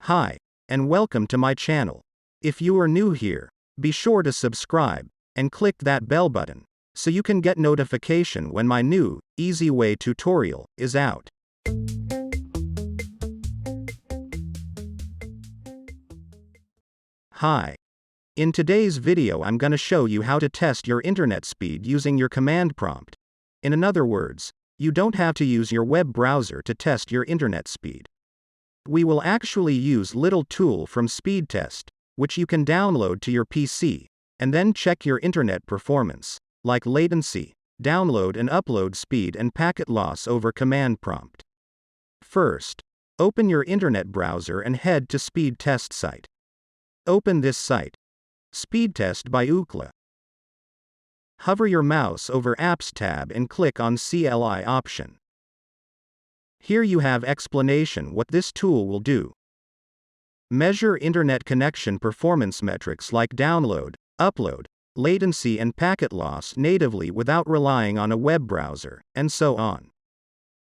Hi, and welcome to my channel. If you are new here, be sure to subscribe, and click that bell button, so you can get notification when my new, easy way tutorial is out. Hi. In today's video I'm gonna show you how to test your internet speed using your command prompt. In other words, you don't have to use your web browser to test your internet speed. We will actually use little tool from speedtest, which you can download to your PC, and then check your internet performance, like latency, download and upload speed and packet loss over command prompt. First, open your internet browser and head to speedtest site. Open this site. Speedtest by Ookla. Hover your mouse over Apps tab and click on CLI option. Here you have explanation what this tool will do. Measure internet connection performance metrics like download, upload, latency and packet loss natively without relying on a web browser, and so on.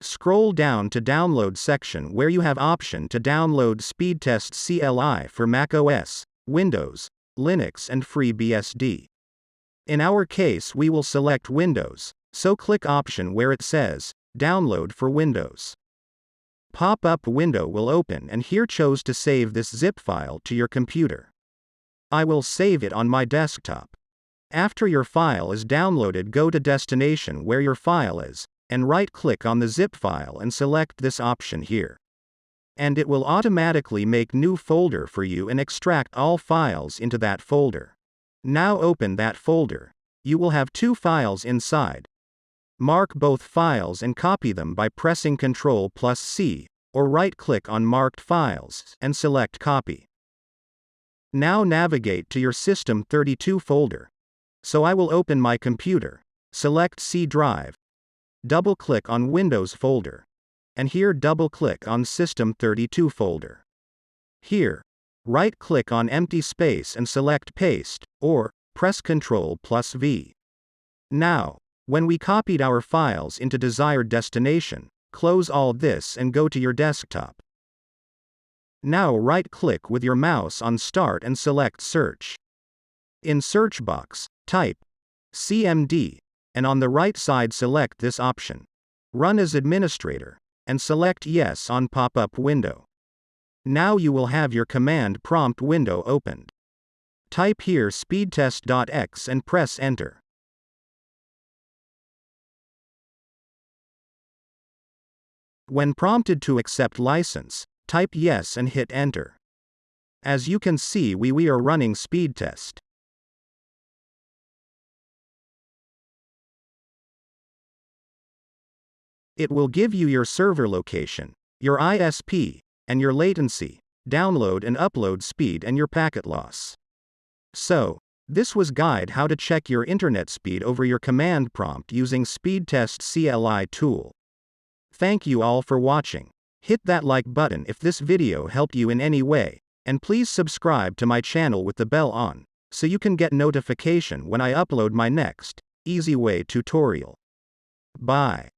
Scroll down to download section where you have option to download Speedtest CLI for macOS, Windows, Linux and FreeBSD. In our case we will select Windows, so click option where it says, Download for Windows. Pop-up window will open and here chose to save this zip file to your computer. I will save it on my desktop. After your file is downloaded go to destination where your file is, and right-click on the zip file and select this option here. And it will automatically make new folder for you and extract all files into that folder. Now open that folder. You will have two files inside. Mark both files and copy them by pressing Ctrl+C, or right-click on marked files, and select Copy. Now navigate to your System32 folder. So I will open my computer, select C drive, double-click on Windows folder, and here double-click on System32 folder. Here, right-click on empty space and select Paste, or press Ctrl+V. Now, when we copied our files into desired destination, close all this and go to your desktop. Now right-click with your mouse on Start and select Search. In search box, type CMD, and on the right side select this option, Run as Administrator, and select Yes on pop-up window. Now you will have your command prompt window opened. Type here speedtest.x and press Enter. When prompted to accept license, type Yes and hit Enter. As you can see we are running speedtest. It will give you your server location, your ISP, and your latency, download and upload speed and your packet loss. So, this was guide how to check your internet speed over your command prompt using Speedtest CLI tool. Thank you all for watching. Hit that like button if this video helped you in any way, and please subscribe to my channel with the bell on, so you can get notification when I upload my next, easy way tutorial. Bye.